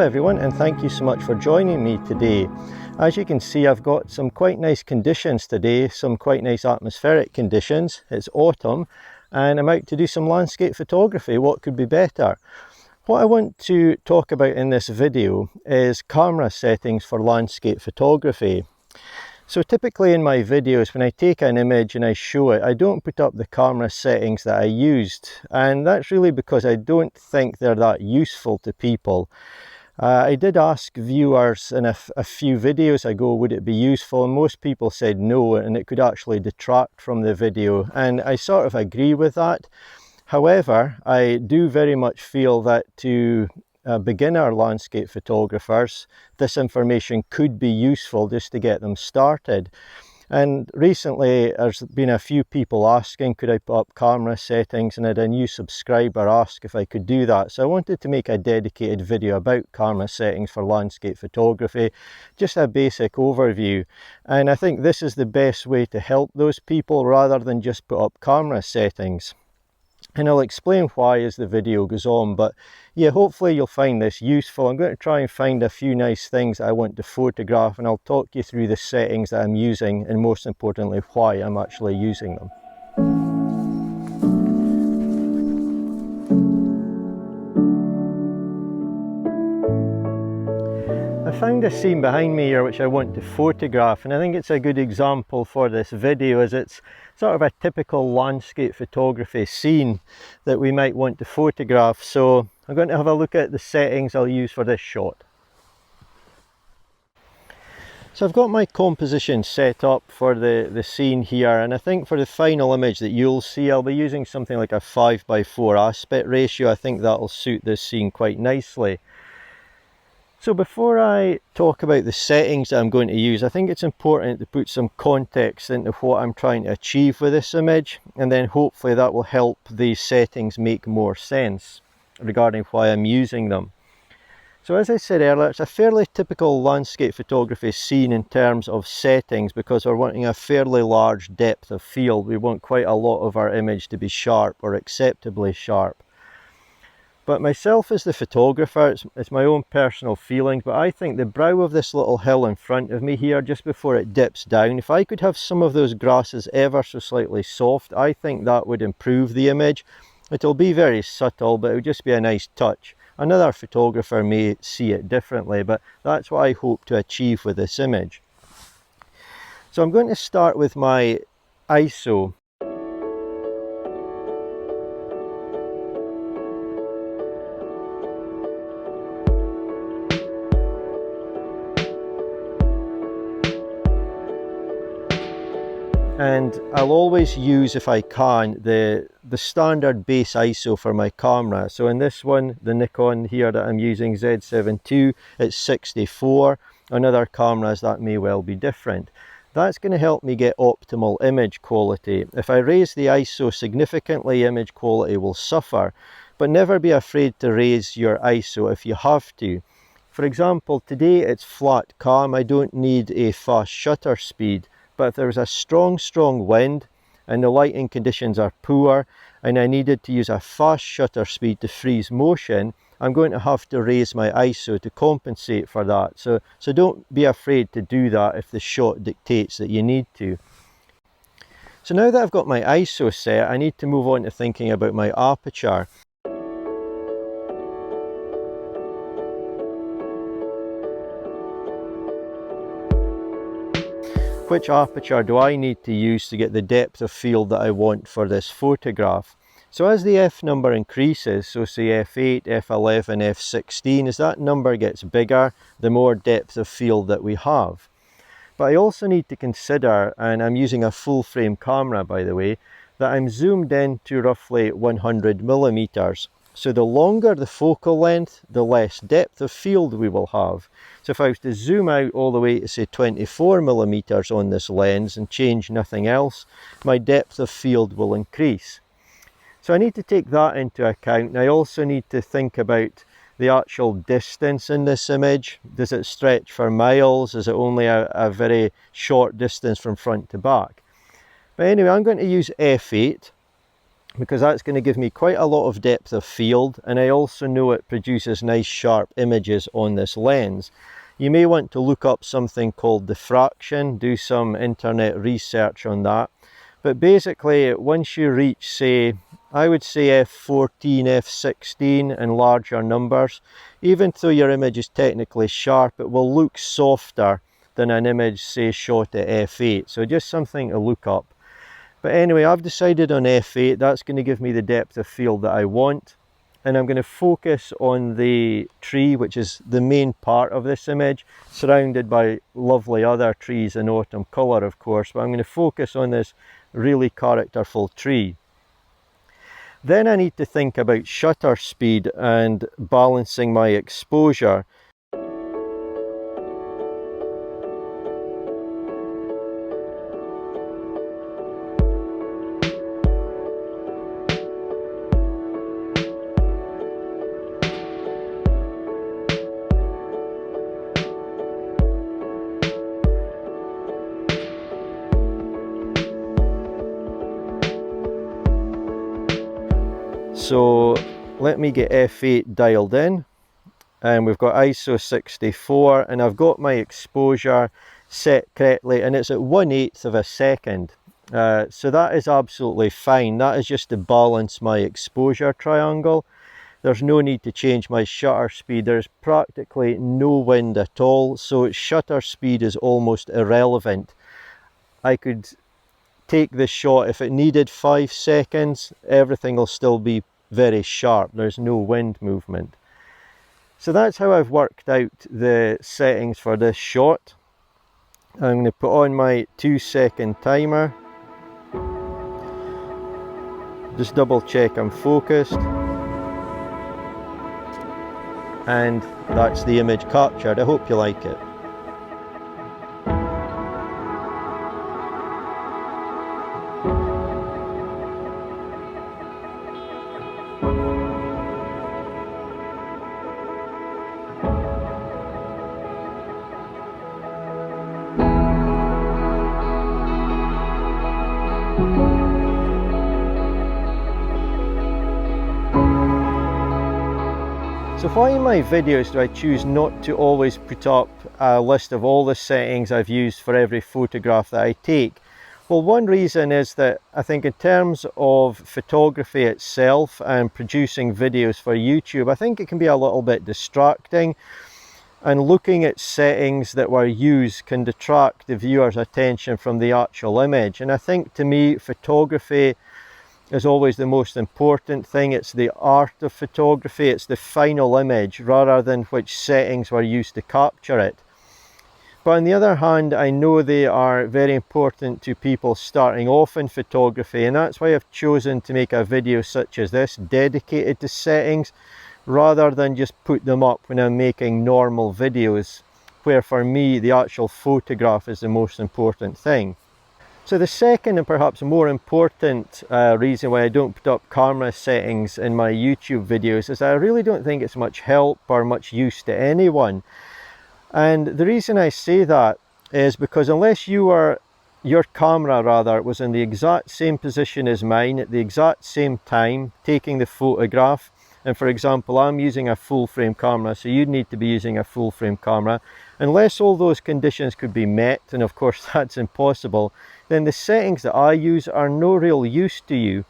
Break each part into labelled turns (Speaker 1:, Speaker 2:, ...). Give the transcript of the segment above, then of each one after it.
Speaker 1: everyone, and thank you so much for joining me today. As you can see, I've got some quite nice conditions today, some quite nice atmospheric conditions. It's autumn and I'm out to do some landscape photography. What could be better? What I want to talk about in this video is camera settings for landscape photography. So typically in my videos, when I take an image and I show it, I don't put up the camera settings that I used, and that's really because I don't think they're that useful to people. I did ask viewers in a few videos ago, would it be useful, and most people said no, and it could actually detract from the video, and I sort of agree with that. However, I do very much feel that to beginner landscape photographers, this information could be useful just to get them started. And recently there's been a few people asking could I put up camera settings, and I had a new subscriber ask if I could do that. So I wanted to make a dedicated video about camera settings for landscape photography, just a basic overview. And I think this is the best way to help those people rather than just put up camera settings. And I'll explain why as the video goes on, but yeah, hopefully you'll find this useful. I'm going to try and find a few nice things I want to photograph, and I'll talk you through the settings that I'm using, and most importantly why I'm actually using them. I found a scene behind me here which I want to photograph, and I think it's a good example for this video, as it's sort of a typical landscape photography scene that we might want to photograph. So I'm going to have a look at the settings I'll use for this shot. So I've got my composition set up for the scene here, and I think for the final image that you'll see I'll be using something like a 5:4 aspect ratio. I think that'll suit this scene quite nicely. So before I talk about the settings that I'm going to use, I think it's important to put some context into what I'm trying to achieve with this image, and then hopefully that will help these settings make more sense regarding why I'm using them. So as I said earlier, it's a fairly typical landscape photography scene in terms of settings, because we're wanting a fairly large depth of field. We want quite a lot of our image to be sharp or acceptably sharp. But myself as the photographer, it's my own personal feelings, but I think the brow of this little hill in front of me here, just before it dips down, if I could have some of those grasses ever so slightly soft, I think that would improve the image. It'll be very subtle, but it would just be a nice touch. Another photographer may see it differently, but that's what I hope to achieve with this image. So I'm going to start with my ISO. And I'll always use, if I can, the standard base ISO for my camera. So in this one, the Nikon here that I'm using, Z7 II, it's 64. On other cameras that may well be different. That's going to help me get optimal image quality. If I raise the ISO significantly, image quality will suffer. But never be afraid to raise your ISO if you have to. For example, today it's flat cam, I don't need a fast shutter speed. But if there was a strong wind and the lighting conditions are poor and I needed to use a fast shutter speed to freeze motion, I'm going to have to raise my ISO to compensate for that. So don't be afraid to do that if the shot dictates that you need to. So now that I've got my ISO set, I need to move on to thinking about my aperture. Which aperture do I need to use to get the depth of field that I want for this photograph? So as the f number increases, so say f8, f11, f16, as that number gets bigger, the more depth of field that we have. But I also need to consider, and I'm using a full frame camera by the way, that I'm zoomed in to roughly 100 millimeters. So the longer the focal length, the less depth of field we will have. So if I was to zoom out all the way to say 24 millimeters on this lens and change nothing else, my depth of field will increase. So I need to take that into account, and I also need to think about the actual distance in this image. Does it stretch for miles? Is it only a very short distance from front to back? But anyway, I'm going to use f8. because that's going to give me quite a lot of depth of field, and I also know it produces nice sharp images on this lens. You may want to look up something called diffraction, do some internet research on that. But basically, once you reach, say, I would say f14, f16 and larger numbers, even though your image is technically sharp, it will look softer than an image, say, shot at f8. So just something to look up. But anyway, I've decided on f8. That's going to give me the depth of field that I want. And I'm going to focus on the tree, which is the main part of this image, surrounded by lovely other trees in autumn colour, of course, but I'm going to focus on this really characterful tree. Then I need to think about shutter speed and balancing my exposure. So let me get f8 dialed in, and we've got ISO 64, and I've got my exposure set correctly, and it's at 1/8 of a second. So that is absolutely fine. That is just to balance my exposure triangle. There's no need to change my shutter speed. There's practically no wind at all, so shutter speed is almost irrelevant. I could take this shot, if it needed 5 seconds, everything will still be very sharp. There's no wind movement. So that's how I've worked out the settings for this shot. I'm going to put on my 2-second timer. Just double check I'm focused. And that's the image captured. I hope you like it. So why in my videos do I choose not to always put up a list of all the settings I've used for every photograph that I take? Well, one reason is that I think in terms of photography itself and producing videos for YouTube, I think it can be a little bit distracting, and looking at settings that were used can detract the viewer's attention from the actual image. And I think, to me, photography is always the most important thing. It's the art of photography, it's the final image rather than which settings were used to capture it. But on the other hand, I know they are very important to people starting off in photography, and that's why I've chosen to make a video such as this dedicated to settings rather than just put them up when I'm making normal videos, where for me the actual photograph is the most important thing. So the second and perhaps more important reason why I don't put up camera settings in my YouTube videos is I really don't think it's much help or much use to anyone. And the reason I say that is because unless your camera was in the exact same position as mine at the exact same time taking the photograph, and for example I'm using a full frame camera, so you'd need to be using a full frame camera, unless all those conditions could be met, and of course that's impossible, then the settings that I use are no real use to you.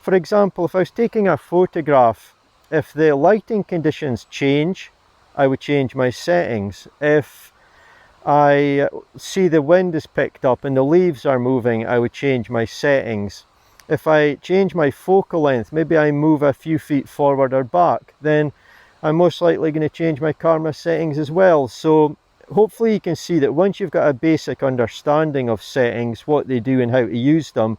Speaker 1: For example, if I was taking a photograph, if the lighting conditions change, I would change my settings. If I see the wind is picked up and the leaves are moving, I would change my settings. If I change my focal length, maybe I move a few feet forward or back, then I'm most likely going to change my camera settings as well. So hopefully you can see that once you've got a basic understanding of settings, what they do and how to use them,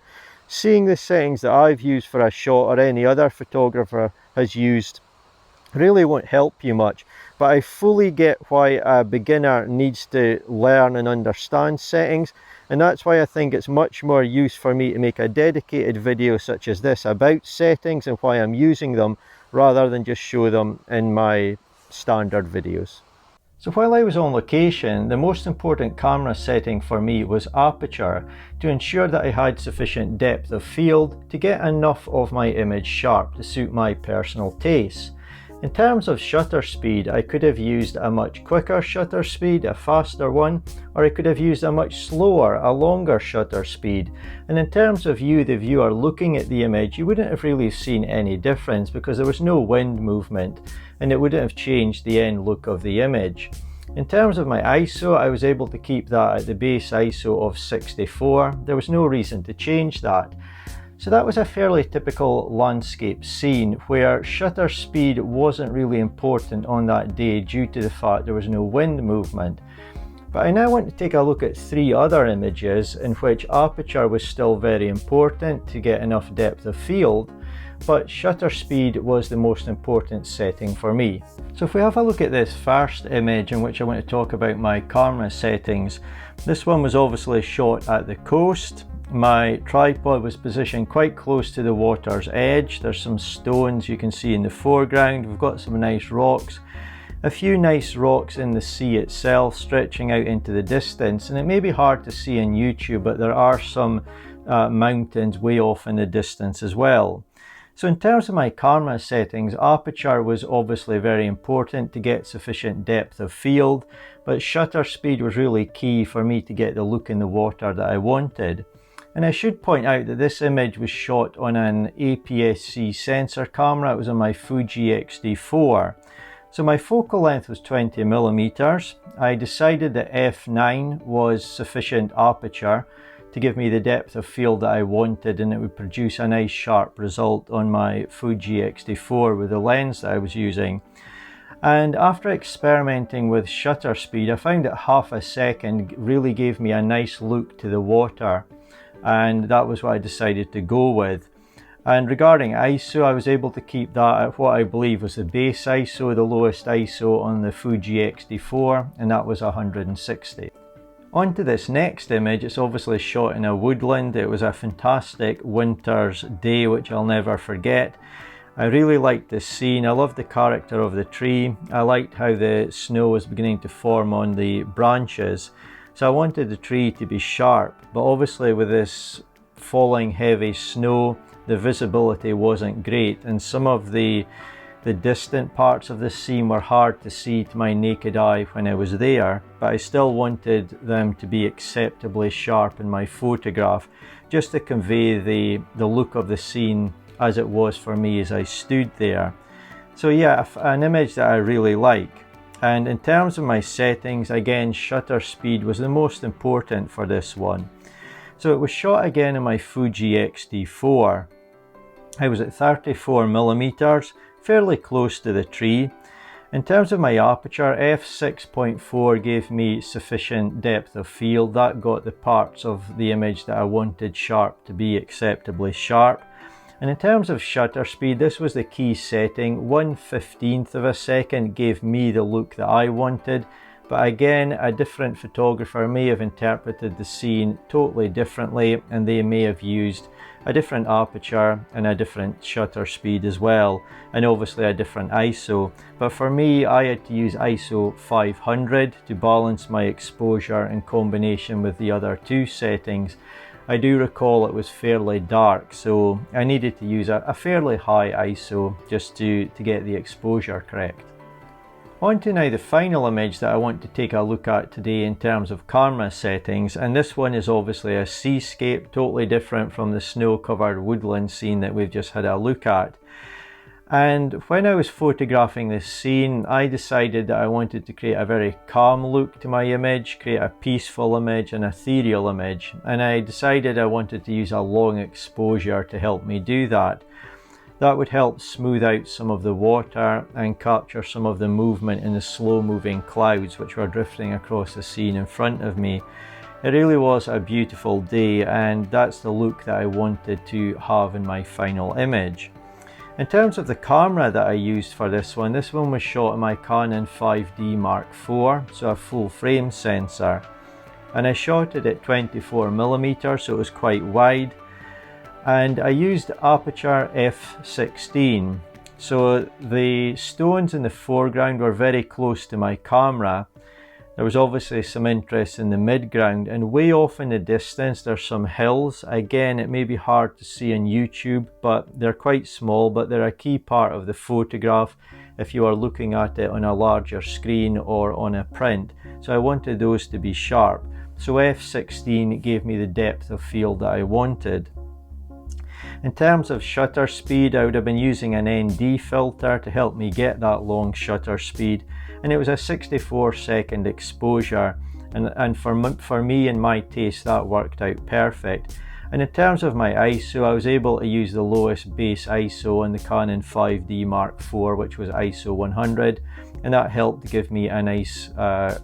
Speaker 1: seeing the settings that I've used for a shot or any other photographer has used really won't help you much. But I fully get why a beginner needs to learn and understand settings, and that's why I think it's much more use for me to make a dedicated video such as this about settings and why I'm using them, rather than just show them in my standard videos. So while I was on location, the most important camera setting for me was aperture, to ensure that I had sufficient depth of field to get enough of my image sharp to suit my personal taste. In terms of shutter speed, I could have used a much quicker shutter speed, a faster one, or I could have used a much slower, a longer shutter speed. And in terms of you, the viewer, looking at the image, you wouldn't have really seen any difference because there was no wind movement and it wouldn't have changed the end look of the image. In terms of my ISO, I was able to keep that at the base ISO of 64. There was no reason to change that. So that was a fairly typical landscape scene where shutter speed wasn't really important on that day due to the fact there was no wind movement. But I now want to take a look at 3 other images in which aperture was still very important to get enough depth of field, but shutter speed was the most important setting for me. So if we have a look at this first image in which I want to talk about my camera settings, this one was obviously shot at the coast. My tripod was positioned quite close to the water's edge. There's some stones you can see in the foreground. We've got some nice rocks. A few nice rocks in the sea itself stretching out into the distance, and it may be hard to see on YouTube, but there are some mountains way off in the distance as well. So in terms of my camera settings, aperture was obviously very important to get sufficient depth of field, but shutter speed was really key for me to get the look in the water that I wanted. And I should point out that this image was shot on an APS-C sensor camera. It was on my Fuji X-D4. So my focal length was 20mm. I decided that f9 was sufficient aperture to give me the depth of field that I wanted, and it would produce a nice sharp result on my Fuji X-D4 with the lens that I was using. And after experimenting with shutter speed, I found that half a second really gave me a nice look to the water, and that was what I decided to go with. And regarding ISO, I was able to keep that at what I believe was the base ISO, the lowest ISO on the Fuji X-D4, and that was 160. On to this next image. It's obviously shot in a woodland. It was a fantastic winter's day which I'll never forget. I really liked this scene. I loved the character of the tree. I liked how the snow was beginning to form on the branches. So I wanted the tree to be sharp, but obviously with this falling heavy snow, the visibility wasn't great, and some of the distant parts of this scene were hard to see to my naked eye when I was there, but I still wanted them to be acceptably sharp in my photograph, just to convey the look of the scene as it was for me as I stood there. So yeah, an image that I really like. And in terms of my settings, again, shutter speed was the most important for this one. So it was shot again in my Fuji X-D4. I was at 34mm, fairly close to the tree. In terms of my aperture, f6.4 gave me sufficient depth of field. That got the parts of the image that I wanted sharp to be acceptably sharp. And in terms of shutter speed, this was the key setting. 1/15 of a second gave me the look that I wanted. But again, a different photographer may have interpreted the scene totally differently, and they may have used a different aperture and a different shutter speed as well, and obviously a different ISO. But for me, I had to use ISO 500 to balance my exposure in combination with the other 2 settings. I do recall it was fairly dark, so I needed to use a fairly high ISO just to get the exposure correct. On to now the final image that I want to take a look at today in terms of camera settings, and this one is obviously a seascape, totally different from the snow-covered woodland scene that we've just had a look at. And when I was photographing this scene, I decided that I wanted to create a very calm look to my image, create a peaceful image, an ethereal image, and I decided I wanted to use a long exposure to help me do that. That would help smooth out some of the water and capture some of the movement in the slow-moving clouds which were drifting across the scene in front of me. It really was a beautiful day, and that's the look that I wanted to have in my final image. In terms of the camera that I used for this one was shot on my Canon 5D Mark IV, so a full frame sensor. And I shot it at 24mm, so it was quite wide. And I used Aperture f16. So the stones in the foreground were very close to my camera, There was obviously some interest in the midground, and way off in the distance there's some hills. Again, it may be hard to see on YouTube, but they're quite small, but they're a key part of the photograph if you are looking at it on a larger screen or on a print. So I wanted those to be sharp. So f16 gave me the depth of field that I wanted. In terms of shutter speed, I would have been using an ND filter to help me get that long shutter speed, and it was a 64-second exposure, and for me and my taste that worked out perfect. And in terms of my ISO, I was able to use the lowest base ISO on the Canon 5D Mark IV, which was ISO 100, and that helped give me a nice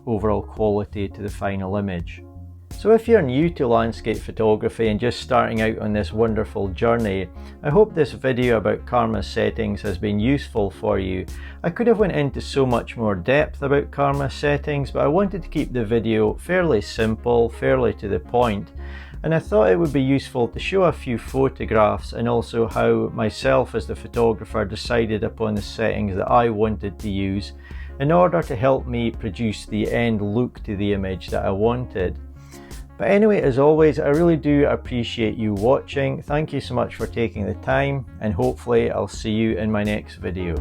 Speaker 1: overall quality to the final image. So if you're new to landscape photography and just starting out on this wonderful journey, I hope this video about Karma settings has been useful for you. I could have went into so much more depth about Karma settings, but I wanted to keep the video fairly simple, fairly to the point, and I thought it would be useful to show a few photographs and also how myself as the photographer decided upon the settings that I wanted to use in order to help me produce the end look to the image that I wanted. But anyway, as always, I really do appreciate you watching. Thank you so much for taking the time, and hopefully I'll see you in my next video.